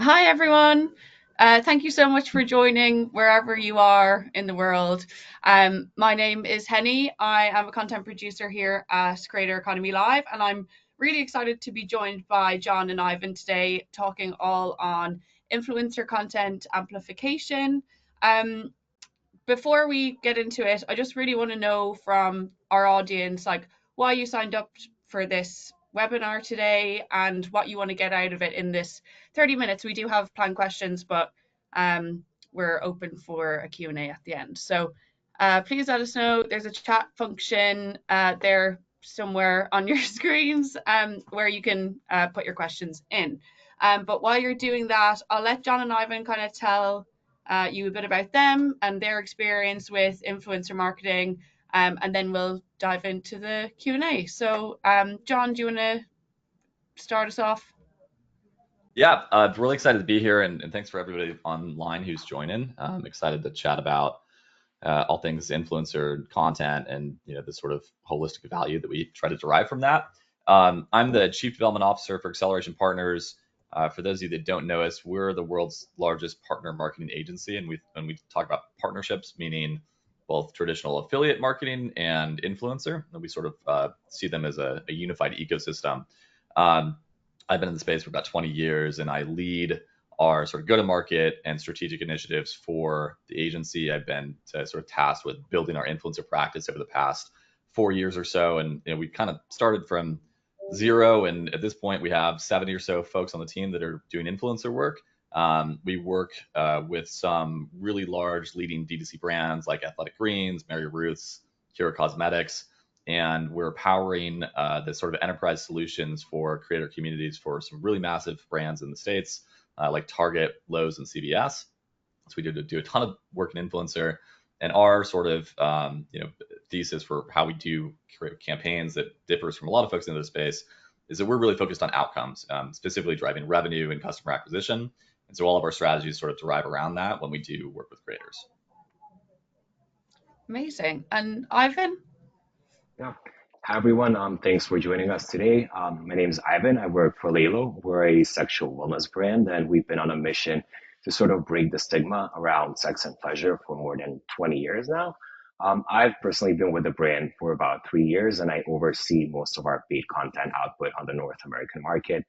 Hi, everyone. Thank you so much for joining wherever you are in the world. My name is Henny. I am a content producer here at Creator Economy Live, and I'm really excited to be joined by John and Ivan today, talking all on influencer content amplification. Um, Before we get into it, I just really want to know from our audience, like, why you signed up for this webinar today and what you want to get out of it in this 30 minutes. We do have planned questions, but we're open for a Q&A at the end. So please let us know. There's a chat function there somewhere on your screens where you can put your questions in. But while you're doing that, I'll let John and Ivan kind of tell you a bit about them and their experience with influencer marketing, and then we'll dive into the Q&A. So, John, do you want to start us off? Yeah, really excited to be here, and thanks for everybody online who's joining. I'm excited to chat about all things influencer content and the sort of holistic value that we try to derive from that. I'm the Chief Development Officer for Acceleration Partners. For those of you that don't know us, we're the world's largest partner marketing agency, and when we talk about partnerships, meaning both traditional affiliate marketing and influencer, and we sort of see them as a unified ecosystem. Um, I've been in the space for about 20 years, and I lead our sort of go-to-market and strategic initiatives for the agency. I've been sort of tasked with building our influencer practice over the past 4 years or so, and we kind of started from zero, and at this point we have 70 or so folks on the team that are doing influencer work. We work with some really large leading D2C brands like Athletic Greens, Mary Ruth's, Kira Cosmetics, and we're powering the sort of enterprise solutions for creator communities for some really massive brands in the States, like Target, Lowe's, and CVS. So we do a ton of work in influencer, and our sort of thesis for how we do create campaigns that differs from a lot of folks in the space is that we're really focused on outcomes, specifically driving revenue and customer acquisition. And so all of our strategies sort of derive around that when we do work with creators. Amazing. And Ivan? Yeah. Hi, everyone. Thanks for joining us today. My name is Ivan. I work for Lalo. We're a sexual wellness brand, and we've been on a mission to sort of break the stigma around sex and pleasure for more than 20 years now. I've personally been with the brand for about 3 years, and I oversee most of our paid content output on the North American market.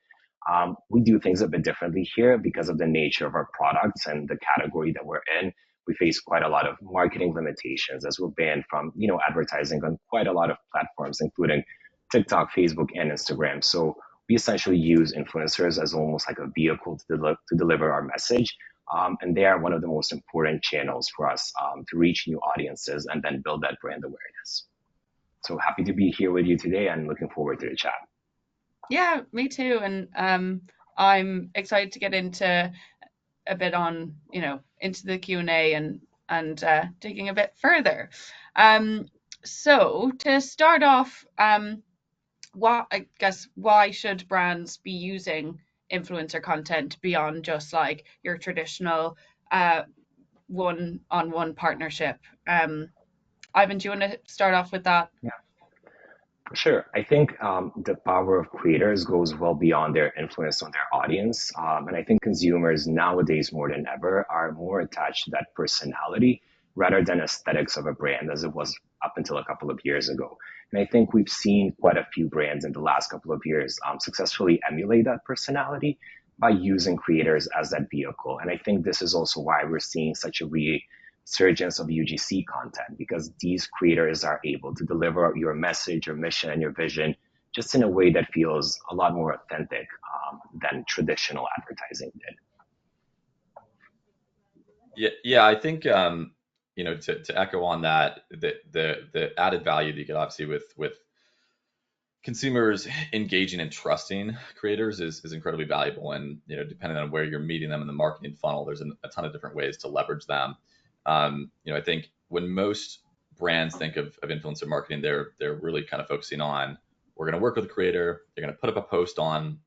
We do things a bit differently here because of the nature of our products and the category that we're in. We face quite a lot of marketing limitations as we're banned from, advertising on quite a lot of platforms, including TikTok, Facebook, and Instagram. So we essentially use influencers as almost like a vehicle to deliver our message. And they are one of the most important channels for us to reach new audiences and then build that brand awareness. So happy to be here with you today and looking forward to the chat. Yeah, me too. And I'm excited to get into a bit on, into the Q&A and digging a bit further. So to start off, why should brands be using influencer content beyond just like your traditional one-on-one partnership? Ivan, do you want to start off with that? Yeah. Sure. I think the power of creators goes well beyond their influence on their audience. And I think consumers nowadays more than ever are more attached to that personality rather than aesthetics of a brand as it was up until a couple of years ago. And I think we've seen quite a few brands in the last couple of years successfully emulate that personality by using creators as that vehicle. And I think this is also why we're seeing such a resurgence of UGC content because these creators are able to deliver your message, your mission, and your vision just in a way that feels a lot more authentic than traditional advertising did. Yeah, I think to echo on that, the added value that you get obviously with consumers engaging and trusting creators is incredibly valuable. And depending on where you're meeting them in the marketing funnel, there's a ton of different ways to leverage them. I think when most brands think of influencer marketing, they're really kind of focusing on, we're going to work with a creator, they're going to put up a post on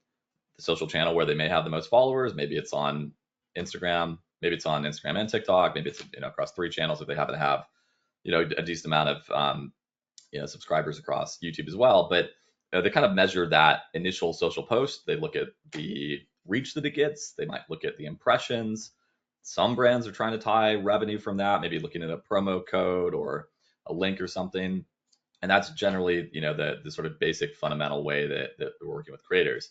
the social channel where they may have the most followers. Maybe it's on Instagram, maybe it's on Instagram and TikTok, maybe it's across 3 channels if they happen to have a decent amount of subscribers across YouTube as well. But they kind of measure that initial social post. They look at the reach that it gets. They might look at the impressions. Some brands are trying to tie revenue from that, maybe looking at a promo code or a link or something. And that's generally, the sort of basic fundamental way that we're working with creators.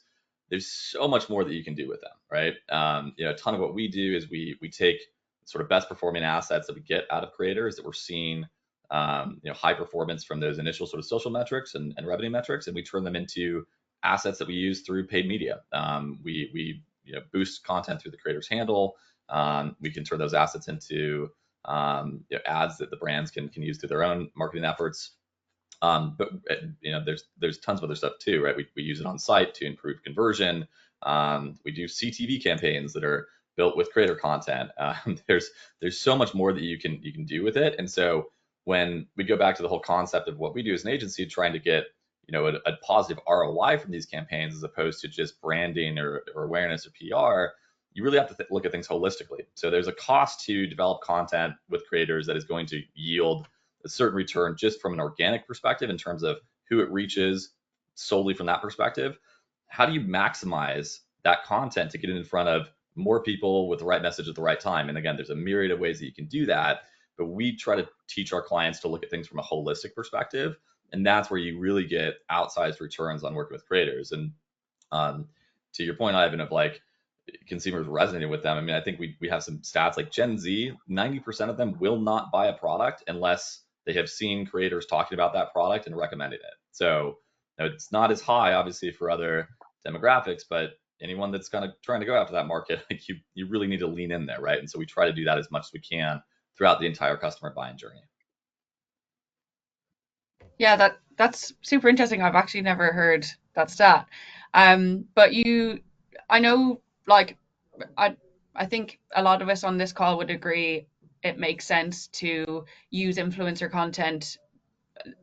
There's so much more that you can do with them, right? A ton of what we do is we take sort of best performing assets that we get out of creators that we're seeing, high performance from those initial sort of social metrics and revenue metrics, and we turn them into assets that we use through paid media. We boost content through the creator's handle. We can turn those assets into ads that the brands can use through their own marketing efforts. But there's tons of other stuff too, right? We use it on site to improve conversion. We do CTV campaigns that are built with creator content. There's so much more that you can do with it. And so when we go back to the whole concept of what we do as an agency, trying to get a positive ROI from these campaigns as opposed to just branding or awareness or PR, you really have to look at things holistically. So there's a cost to develop content with creators that is going to yield a certain return just from an organic perspective in terms of who it reaches solely from that perspective. How do you maximize that content to get it in front of more people with the right message at the right time? And again, there's a myriad of ways that you can do that, but we try to teach our clients to look at things from a holistic perspective. And that's where you really get outsized returns on working with creators. And to your point, Ivan, of like consumers resonating with them. I mean, I think we have some stats like Gen Z, 90% of them will not buy a product unless they have seen creators talking about that product and recommending it. So it's not as high, obviously, for other demographics, but anyone that's kind of trying to go after that market, like you really need to lean in there, right? And so we try to do that as much as we can throughout the entire customer buying journey. Yeah, that's super interesting. I've actually never heard that stat. But I know, like, I think a lot of us on this call would agree it makes sense to use influencer content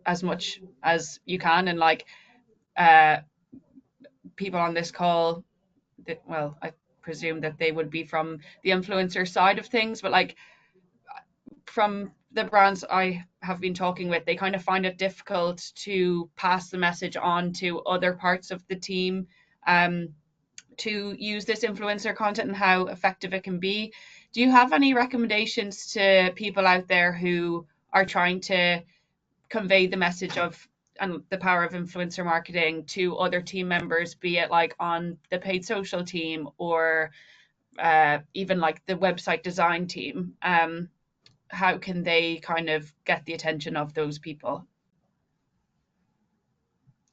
as much as you can, and like people on this call, well, I presume that they would be from the influencer side of things, but like from the brands I have been talking with, they kind of find it difficult to pass the message on to other parts of the team, to use this influencer content and how effective it can be. Do you have any recommendations to people out there who are trying to convey the message of and the power of influencer marketing to other team members, be it like on the paid social team or even like the website design team? How can they kind of get the attention of those people?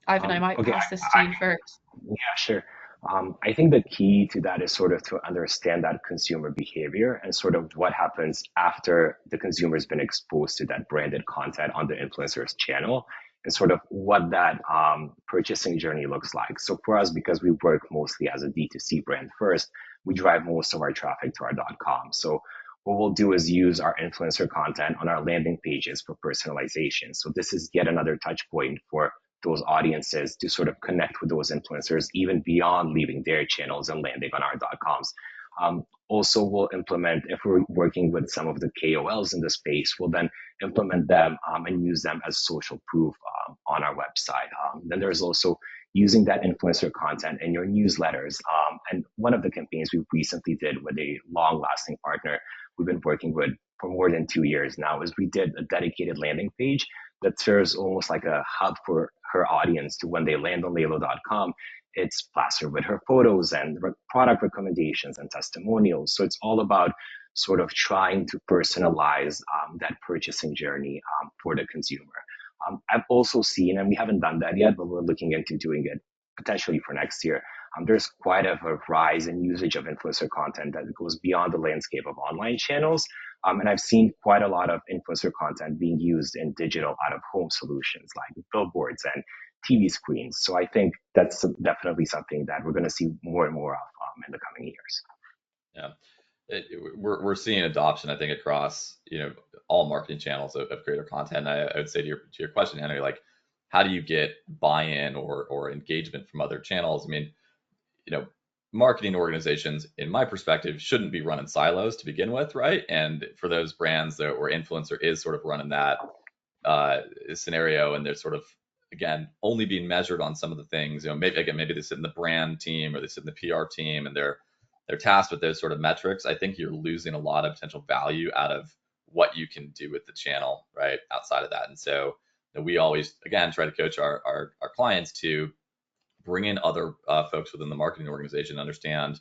Ivan, I might Okay, pass this to you first. yeah, sure. I think the key to that is sort of to understand that consumer behavior and sort of what happens after the consumer has been exposed to that branded content on the influencer's channel and sort of what that purchasing journey looks like. So for us, because we work mostly as a D2C brand first, we drive most of our traffic to our .com. So what we'll do is use our influencer content on our landing pages for personalization. So this is yet another touch point for those audiences to sort of connect with those influencers even beyond leaving their channels and landing on our .coms. Also, we'll implement, if we're working with some of the KOLs in the space, we'll then implement them and use them as social proof on our website. Then there's also using that influencer content in your newsletters. And one of the campaigns we recently did with a long-lasting partner we've been working with for more than 2 years now is we did a dedicated landing page that serves almost like a hub for her audience to when they land on Lelo.com, it's plastered with her photos and product recommendations and testimonials. So it's all about sort of trying to personalize that purchasing journey for the consumer. I've also seen, and we haven't done that yet, but we're looking into doing it potentially for next year. There's quite a rise in usage of influencer content that goes beyond the landscape of online channels. And I've seen quite a lot of influencer content being used in digital out-of-home solutions like billboards and TV screens. So I think that's definitely something that we're going to see more and more of in the coming years. Yeah, we're seeing adoption, I think, across all marketing channels of creator content. I would say to your question, Henry, like how do you get buy-in or engagement from other channels? I mean, marketing organizations, in my perspective, shouldn't be run in silos to begin with, right? And for those brands that where influencer is sort of running that scenario and they're sort of again, only being measured on some of the things, maybe they sit in the brand team or they sit in the PR team and they're tasked with those sort of metrics. I think you're losing a lot of potential value out of what you can do with the channel, right, outside of that. And so we always, again, try to coach our clients to bring in other folks within the marketing organization, understand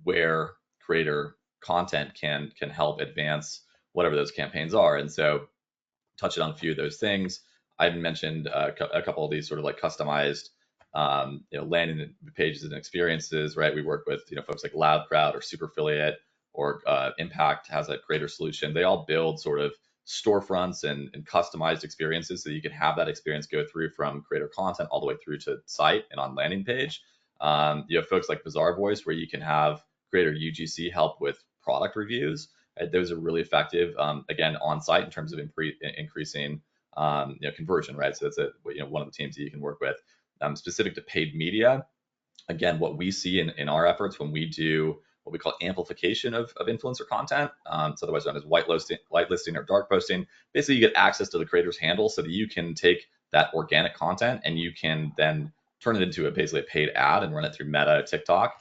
where creator content can help advance whatever those campaigns are. And so touching on a few of those things, I mentioned a couple of these sort of like customized landing pages and experiences, right? We work with folks like LoudCrowd or Superfiliate or Impact has a creator solution. They all build sort of storefronts and customized experiences so you can have that experience go through from creator content all the way through to site and on landing page. You have folks like Bazaarvoice where you can have creator UGC help with product reviews. Those are really effective, again, on site in terms of increasing conversion, right? So that's one of the teams that you can work with. Specific to paid media, again, what we see in our efforts when we do what we call amplification of influencer content, it's otherwise known as whitelisting or dark posting. Basically, you get access to the creator's handle so that you can take that organic content and you can then turn it into basically a paid ad and run it through Meta, TikTok.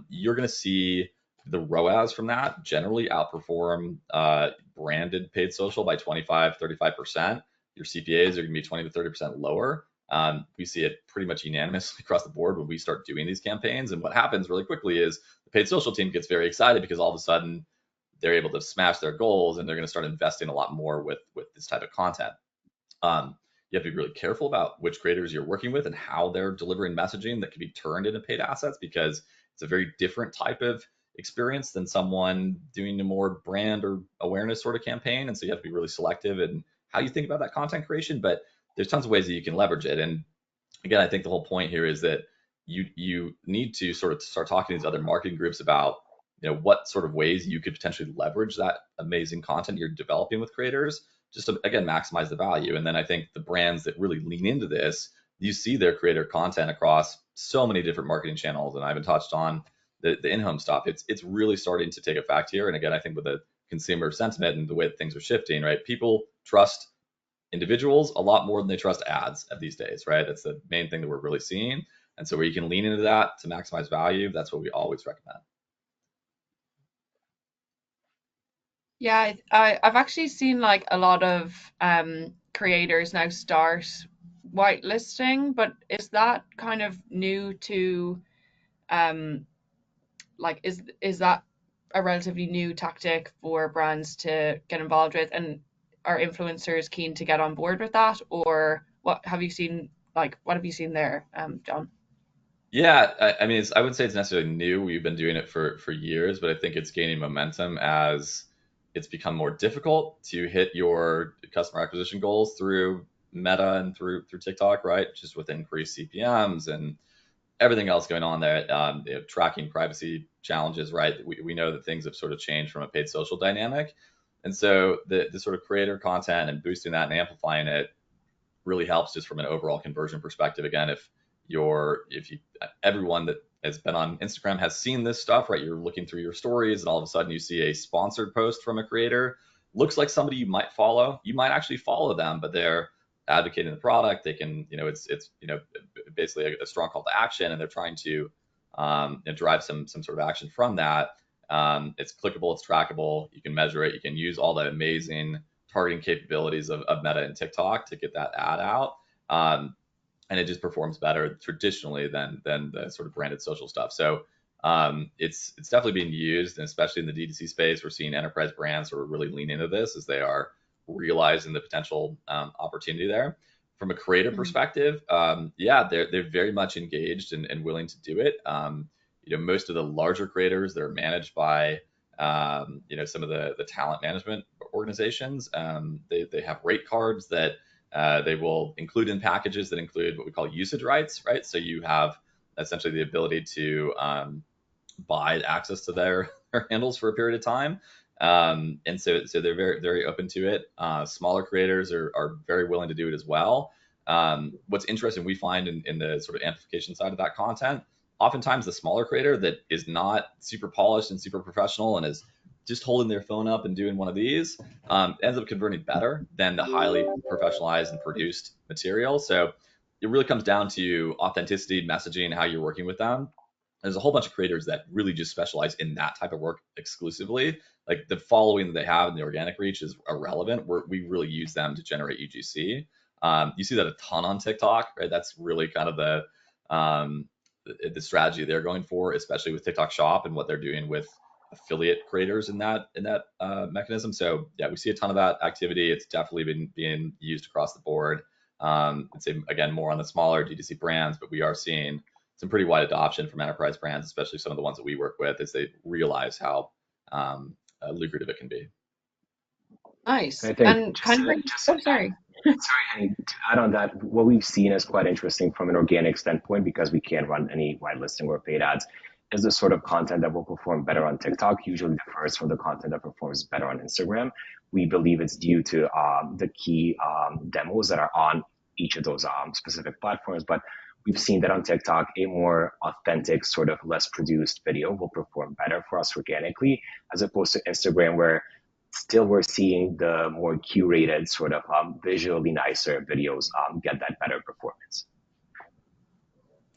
You're going to see the ROAS from that generally outperform branded paid social by 25, 35%. Your CPAs are going to be 20 to 30% lower. We see it pretty much unanimously across the board when we start doing these campaigns. And what happens really quickly is the paid social team gets very excited because all of a sudden they're able to smash their goals and they're going to start investing a lot more with this type of content. You have to be really careful about which creators you're working with and how they're delivering messaging that can be turned into paid assets, because it's a very different type of experience than someone doing a more brand or awareness sort of campaign. And so you have to be really selective in how you think about that content creation, but there's tons of ways that you can leverage it. And again, I think the whole point here is that you need to sort of start talking to these other marketing groups about what sort of ways you could potentially leverage that amazing content you're developing with creators, just to, again, maximize the value. And then I think the brands that really lean into this, you see their creator content across so many different marketing channels. And I haven't touched on the in-home stuff. It's really starting to take effect here. And again, I think with the consumer sentiment and the way that things are shifting, right? People trust individuals a lot more than they trust ads at these days, right? That's the main thing that we're really seeing. And so where you can lean into that to maximize value, that's what we always recommend. Yeah, I've actually seen like a lot of creators now start whitelisting, but is that kind of new to like is that a relatively new tactic for brands to get involved with, and are influencers keen to get on board with that, or what have you seen there, John? Yeah, I mean, I wouldn't say it's necessarily new. We've been doing it for years, but I think it's gaining momentum as it's become more difficult to hit your customer acquisition goals through Meta and through TikTok, right? Just with increased CPMs and everything else going on there, tracking privacy challenges, right? We know that things have sort of changed from a paid social dynamic. And so the sort of creator content and boosting that and amplifying it really helps just from an overall conversion perspective. Again, if everyone that has been on Instagram has seen this stuff, right? You're looking through your stories and all of a sudden you see a sponsored post from a creator, looks like somebody you might follow. You might actually follow them, but they're advocating the product. They can, it's basically a strong call to action, and they're trying to drive some sort of action from that. It's clickable, it's trackable, you can measure it, you can use all the amazing targeting capabilities of Meta and TikTok to get that ad out. And it just performs better traditionally than the sort of branded social stuff. So it's definitely being used, and especially in the D2C space, we're seeing enterprise brands sort of really lean into this as they are realizing the potential opportunity there. From a creative perspective, they're very much engaged and willing to do it. Most of the larger creators that are managed by some of the talent management organizations, they have rate cards that they will include in packages that include what we call usage rights, right? So you have essentially the ability to buy access to their handles for a period of time. And so they're very, very open to it. Smaller creators are very willing to do it as well. What's interesting, we find in the sort of amplification side of that content, oftentimes the smaller creator that is not super polished and super professional and is just holding their phone up and doing one of these ends up converting better than the highly professionalized and produced material. So it really comes down to authenticity, messaging, how you're working with them. There's a whole bunch of creators that really just specialize in that type of work exclusively. Like the following that they have and the organic reach is irrelevant. We really use them to generate UGC. You see that a ton on TikTok, right? That's really kind of the strategy they're going for, especially with TikTok Shop and what they're doing with affiliate creators in that mechanism. So yeah, we see a ton of that activity. It's definitely been being used across the board. I'd say again more on the smaller D2C brands, but we are seeing some pretty wide adoption from enterprise brands, especially some of the ones that we work with, as they realize how lucrative it can be. Nice. I think And kind of, oh, sorry. sorry, Henny, to add on that, what we've seen is quite interesting from an organic standpoint because we can't run any whitelisting or paid ads. Is the sort of content that will perform better on TikTok usually differs from the content that performs better on Instagram. We believe it's due to the key demos that are on each of those specific platforms, but we've seen that on TikTok, a more authentic, sort of less produced video will perform better for us organically, as opposed to Instagram, where still we're seeing the more curated, sort of visually nicer videos get that better performance.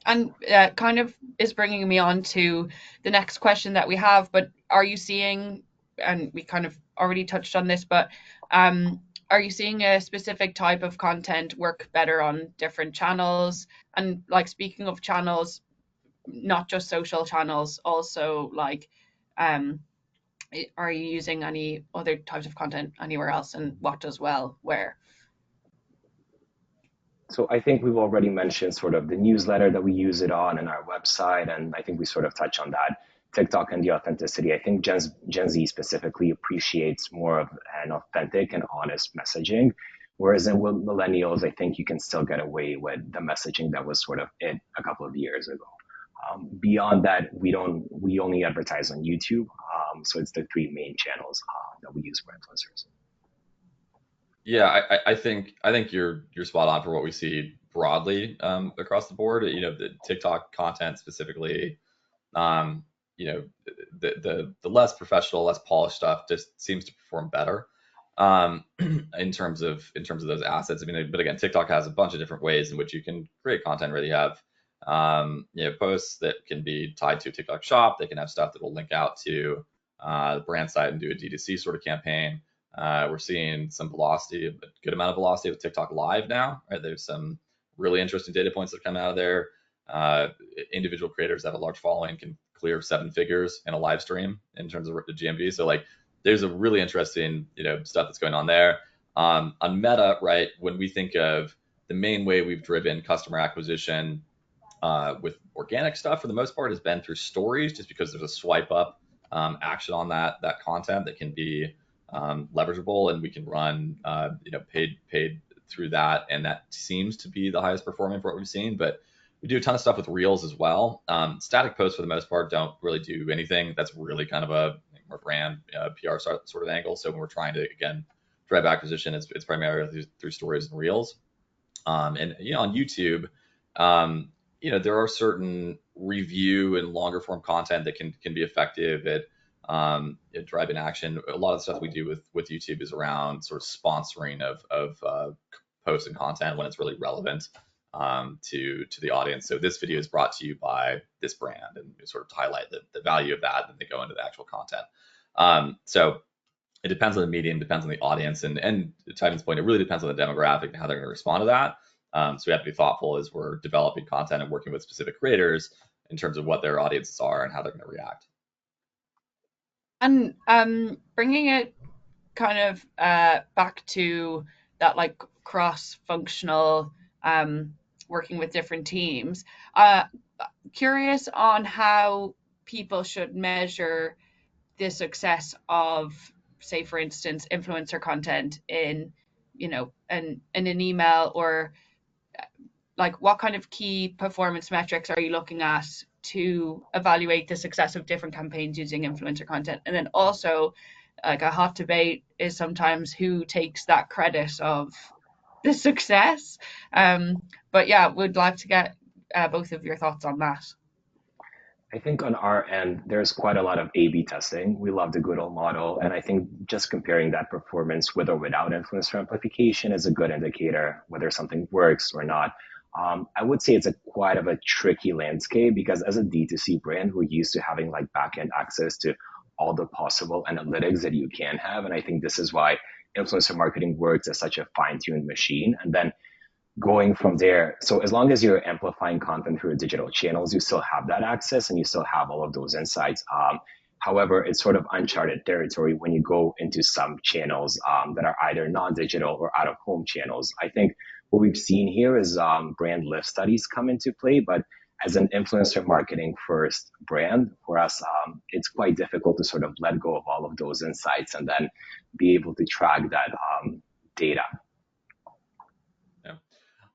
And kind of is bringing me on to the next question that we have, but are you seeing, and we kind of already touched on this, but are you seeing a specific type of content work better on different channels? And like, speaking of channels, not just social channels, also like, are you using any other types of content anywhere else, and what does well where? So I think we've already mentioned sort of the newsletter that we use it on and our website, and I think we sort of touch on that. TikTok and the authenticity. I think Gen Z specifically appreciates more of an authentic and honest messaging, whereas in millennials, I think you can still get away with the messaging that was sort of it a couple of years ago. Beyond that, we only advertise on YouTube, so it's the three main channels that we use for influencers. Yeah, I think you're spot on for what we see broadly across the board. You know, the TikTok content specifically, you know, the less professional, less polished stuff just seems to perform better in terms of those assets. I mean, but again, TikTok has a bunch of different ways in which you can create content. Where you have you know, posts that can be tied to a TikTok shop. They can have stuff that will link out to the brand site and do a D2C sort of campaign. We're seeing some velocity, a good amount of velocity with TikTok Live now. Right? There's some really interesting data points that come out of there. Individual creators that have a large following can clear 7 figures in a live stream in terms of the GMV. So like, there's a really interesting, you know, stuff that's going on there. On Meta, right? When we think of the main way we've driven customer acquisition with organic stuff, for the most part, has been through stories, just because there's a swipe up action on that content that can be leverageable, and we can run you know, paid through that, and that seems to be the highest performing for what we've seen. But we do a ton of stuff with Reels as well. Static posts for the most part don't really do anything. That's really kind of a more brand PR sort of angle. So when we're trying to, again, drive acquisition, it's primarily through stories and Reels. And you know, on YouTube, you know, there are certain review and longer form content that can be effective at driving action. A lot of the stuff we do with YouTube is around sort of sponsoring of posts and content when it's really relevant to the audience. So this video is brought to you by this brand, and sort of highlight the value of that, and they go into the actual content. So it depends on the medium, depends on the audience, and to Titan's point, it really depends on the demographic and how they're going to respond to that. So we have to be thoughtful as we're developing content and working with specific creators in terms of what their audiences are and how they're going to react. And bringing it kind of back to that, like, cross-functional working with different teams, curious on how people should measure the success of, say, for instance, influencer content in, you know, in an email, or like, what kind of key performance metrics are you looking at to evaluate the success of different campaigns using influencer content? And then also, like, a hot debate is sometimes who takes that credit of the success. But yeah, would like to get both of your thoughts on that. I think on our end, there's quite a lot of A/B testing. We love the good old model. And I think just comparing that performance with or without influencer amplification is a good indicator whether something works or not. I would say it's a quite of a tricky landscape because as a D2C brand, we're used to having like backend access to all the possible analytics that you can have. And I think this is why influencer marketing works as such a fine-tuned machine. And then going from there, so as long as you're amplifying content through digital channels, you still have that access and you still have all of those insights. However, it's sort of uncharted territory when you go into some channels that are either non-digital or out-of-home channels. I think what we've seen here is brand lift studies come into play, but as an influencer marketing first brand, for us, it's quite difficult to sort of let go of all of those insights and then be able to track that data.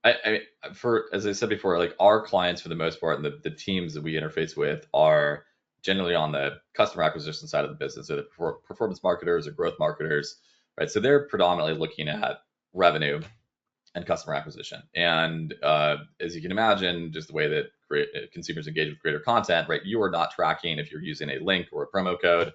As I said before, like our clients for the most part, and the teams that we interface with are generally on the customer acquisition side of the business, so the performance marketers or growth marketers, right? So they're predominantly looking at revenue and customer acquisition. And as you can imagine, just the way that consumers engage with creator content, right? You are not tracking if you're using a link or a promo code.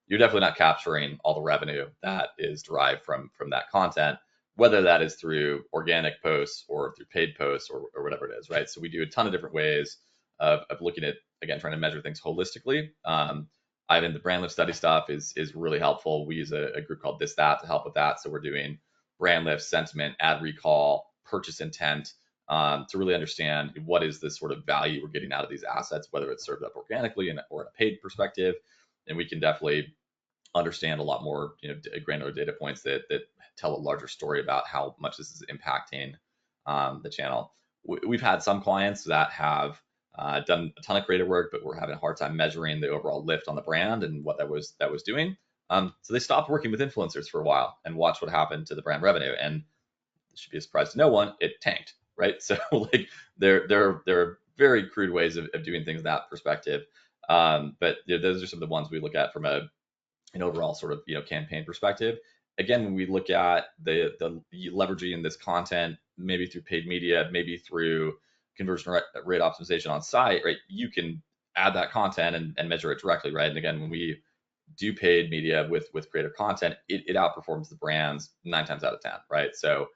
You're definitely not capturing all the revenue that is derived from that content, whether that is through organic posts or through paid posts or whatever it is, right? So we do a ton of different ways of looking at, again, trying to measure things holistically. Ivan, the brand lift study stuff is really helpful. We use a group called This That to help with that. So we're doing brand lift, sentiment, ad recall, purchase intent, to really understand what is the sort of value we're getting out of these assets, whether it's served up organically or in a paid perspective. And we can definitely understand a lot more, granular data points that tell a larger story about how much this is impacting the channel. We've had some clients that have done a ton of creative work, but we're having a hard time measuring the overall lift on the brand and what that was doing. So they stopped working with influencers for a while and watched what happened to the brand revenue. And it should be a surprise to no one, it tanked, right? So like there are very crude ways of doing things in that perspective. But those are some of the ones we look at from an overall sort of campaign perspective. Again, when we look at the leveraging this content, maybe through paid media, maybe through conversion rate optimization on site, right? You can add that content and measure it directly, right? And again, when we do paid media with creative content, it outperforms the brands 9 times out of 10, right? So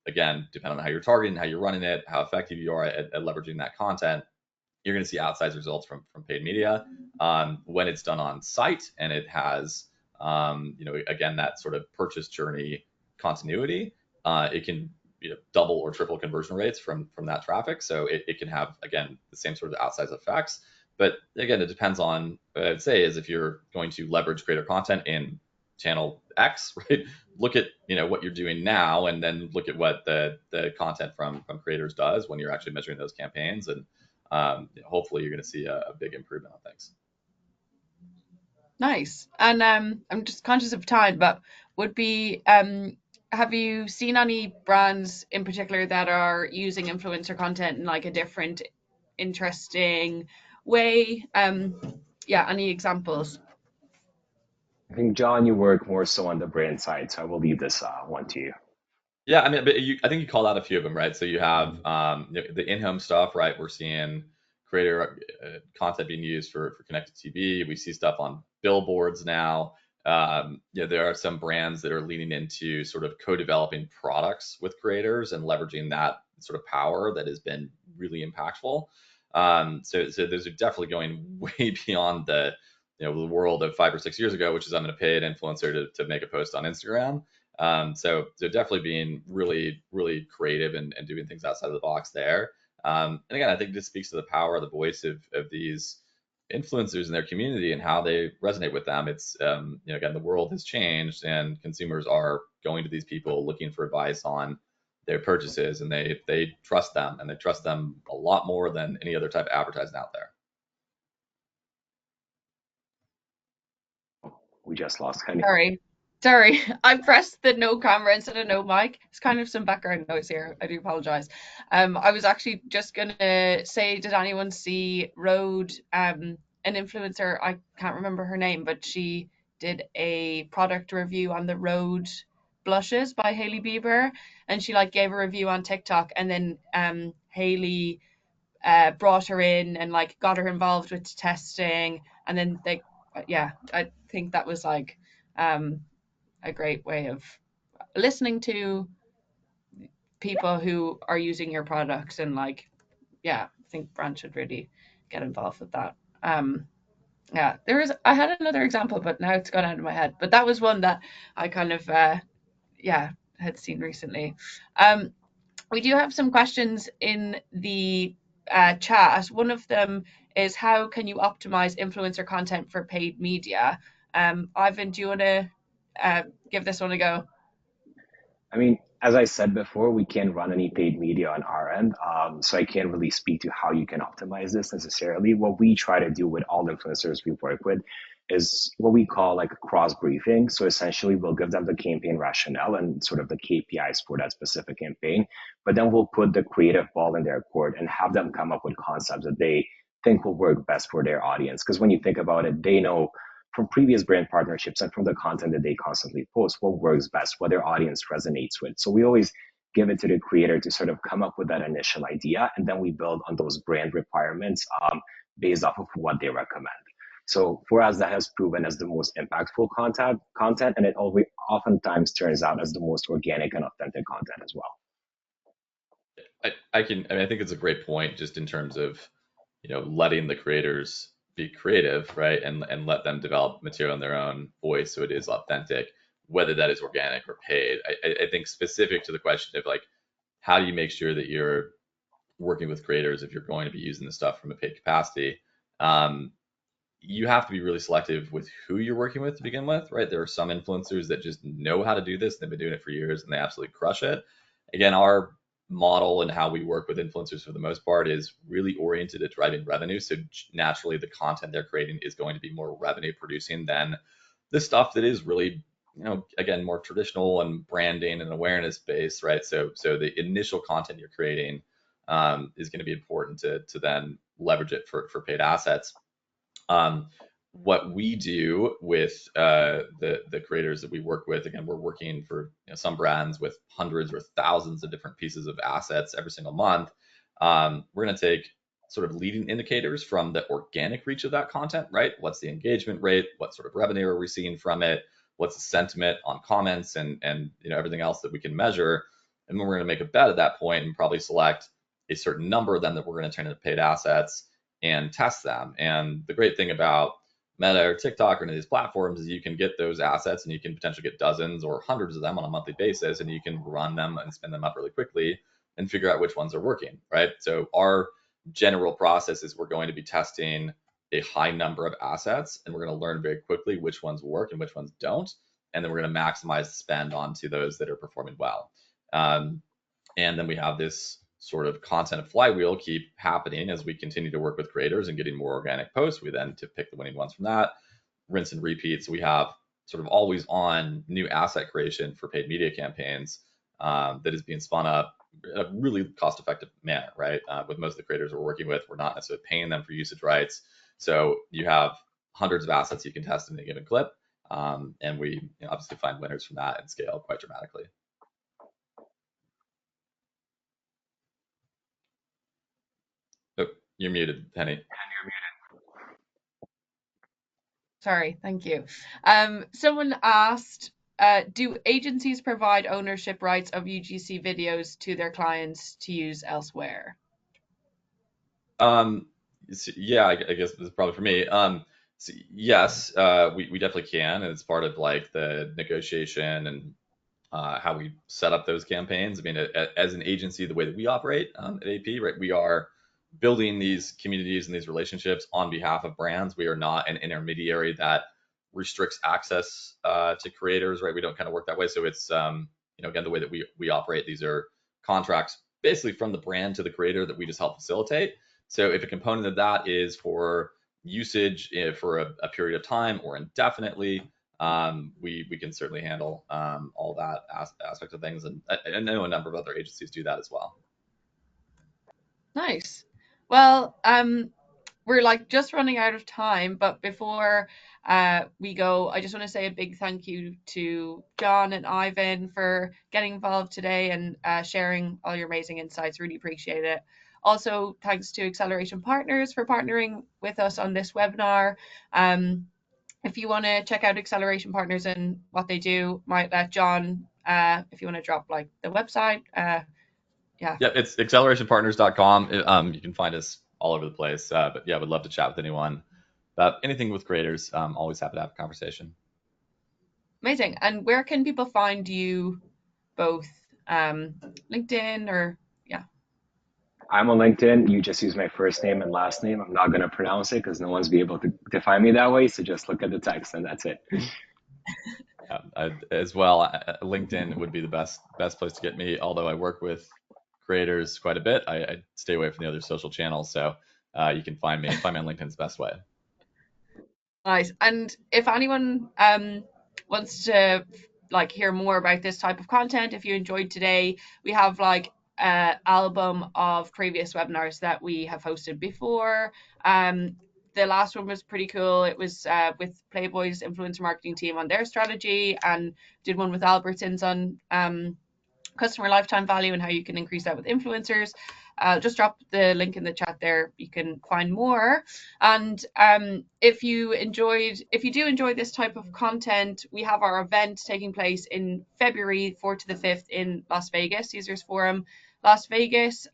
again, depending on how you're targeting, how you're running it, how effective you are at leveraging that content, you're going to see outsized results from paid media. When it's done on site and it has, again, that sort of purchase journey continuity, it can double or triple conversion rates from that traffic. So it can have, again, the same sort of outsized effects. But again, it depends on, what I'd say is if you're going to leverage creator content in channel X, right? Look at what you're doing now, and then look at what the content from creators does when you're actually measuring those campaigns, and hopefully you're going to see a big improvement on things. Nice. And I'm just conscious of time, but have you seen any brands in particular that are using influencer content in like a different, interesting way? Any examples? I think, John, you work more so on the brand side, so I will leave this one to you. Yeah, I mean, but I think you called out a few of them, right? So you have the in-home stuff, right? We're seeing creator content being used for connected TV. We see stuff on billboards now. There are some brands that are leaning into sort of co-developing products with creators and leveraging that sort of power that has been really impactful. So those are definitely going way beyond the world of 5 or 6 years ago, which is I'm going to pay an influencer to make a post on Instagram. So they're definitely being really, really creative and doing things outside of the box there. And again, I think this speaks to the power of the voice of these influencers in their community and how they resonate with them. It's again, the world has changed and consumers are going to these people looking for advice on their purchases, and they trust them, and they trust them a lot more than any other type of advertising out there. We just lost Henny. Sorry, I pressed the no camera instead of no mic. It's kind of some background noise here. I do apologize. I was actually just gonna say, did anyone see Rhode, an influencer? I can't remember her name, but she did a product review on the Rhode blushes by Hailey Bieber, and she like gave a review on TikTok, and then Hailey brought her in and like got her involved with testing, and then I think that was like a great way of listening to people who are using your products, and like, yeah, I think brands should really get involved with that. Yeah, I had another example, but now it's gone out of my head. But that was one that I kind of, yeah, had seen recently. Um, we do have some questions in the chat. One of them is, how can you optimize influencer content for paid media? Ivan, do you want to give this one a go? I mean, as I said before, we can't run any paid media on our end, so I can't really speak to how you can optimize this necessarily. What we try to do with all influencers we work with is what we call like a cross briefing. So essentially, we'll give them the campaign rationale and sort of the KPIs for that specific campaign, but then we'll put the creative ball in their court and have them come up with concepts that they think will work best for their audience. Because when you think about it, they know from previous brand partnerships and from the content that they constantly post what works best, what their audience resonates with. So we always give it to the creator to sort of come up with that initial idea, and then we build on those brand requirements based off of what they recommend. So for us, that has proven as the most impactful content, and it always oftentimes turns out as the most organic and authentic content as well. I think it's a great point, just in terms of, letting the creators be creative, right? And let them develop material in their own voice, so it is authentic, whether that is organic or paid. I think specific to the question of like, how do you make sure that you're working with creators if you're going to be using the stuff from a paid capacity? You have to be really selective with who you're working with to begin with, right? There are some influencers that just know how to do this. They've been doing it for years and they absolutely crush it. Again, our model and how we work with influencers for the most part is really oriented at driving revenue. So naturally, the content they're creating is going to be more revenue producing than the stuff that is really, again, more traditional and branding and awareness based, right? So the initial content you're creating is going to be important to then leverage it for paid assets. What we do with the creators that we work with, again, we're working for some brands with hundreds or thousands of different pieces of assets every single month. We're going to take sort of leading indicators from the organic reach of that content, right? What's the engagement rate? What sort of revenue are we seeing from it? What's the sentiment on comments and everything else that we can measure? And then we're going to make a bet at that point and probably select a certain number of them that we're going to turn into paid assets and test them. And the great thing about Meta or TikTok or any of these platforms is you can get those assets and you can potentially get dozens or hundreds of them on a monthly basis, and you can run them and spin them up really quickly and figure out which ones are working, right? So our general process is we're going to be testing a high number of assets, and we're going to learn very quickly which ones work and which ones don't. And then we're going to maximize the spend onto those that are performing well. And then we have this sort of content flywheel keep happening as we continue to work with creators and getting more organic posts. We then to pick the winning ones from that, rinse and repeat. So we have sort of always on new asset creation for paid media campaigns that is being spun up in a really cost effective manner, right? With most of the creators we're working with, we're not necessarily paying them for usage rights. So you have hundreds of assets you can test in a given clip. And we obviously find winners from that and scale quite dramatically. Oh, you're muted, Henny. And you're muted. Sorry, thank you. Someone asked, do agencies provide ownership rights of UGC videos to their clients to use elsewhere? Yeah, I guess this is probably for me. So yes, we definitely can, and it's part of like the negotiation and how we set up those campaigns. I mean, as an agency, the way that we operate at AP, right, we are building these communities and these relationships on behalf of brands. We are not an intermediary that restricts access to creators, right? We don't kind of work that way. So it's again, the way that we operate, these are contracts basically from the brand to the creator that we just help facilitate. So if a component of that is for usage for a period of time or indefinitely, we can certainly handle all that aspect of things, and I know a number of other agencies do that as well. Nice. Well, we're like just running out of time, but before we go, I just want to say a big thank you to John and Ivan for getting involved today and sharing all your amazing insights. Really appreciate it. Also, thanks to Acceleration Partners for partnering with us on this webinar. If you want to check out Acceleration Partners and what they do, might let John, if you want to drop like the website, Yeah. Yep, it's accelerationpartners.com. You can find us all over the place. But yeah, would love to chat with anyone about anything with creators. Always happy to have a conversation. Amazing. And where can people find you both? LinkedIn or yeah. I'm on LinkedIn. You just use my first name and last name. I'm not going to pronounce it because no one's be able to find me that way. So just look at the text and that's it. As well, LinkedIn would be the best place to get me. Although I work with creators quite a bit, I stay away from the other social channels. So you can find me on LinkedIn's the best way. Nice. And if anyone wants to like hear more about this type of content, if you enjoyed today, we have like an album of previous webinars that we have hosted before. The last one was pretty cool. It was with Playboy's influencer marketing team on their strategy, and did one with Albertsons on customer lifetime value and how you can increase that with influencers. Just drop the link in the chat there. You can find more. And if you do enjoy this type of content, we have our event taking place in February 4th to the 5th in Las Vegas, Caesars Forum, Las Vegas.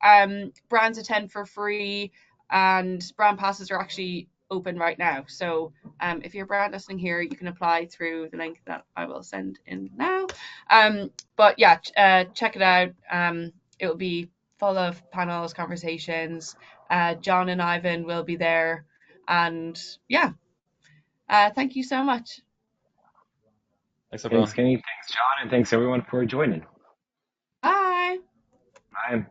Brands attend for free, and brand passes are actually open right now. So if you're a brand listening here, you can apply through the link that I will send in now. But yeah, check it out. It will be full of panels, conversations. John and Ivan will be there. And yeah, thank you so much. Thanks, everyone. Thanks, Kenny. Thanks, John. And thanks, everyone, for joining. Bye. Bye.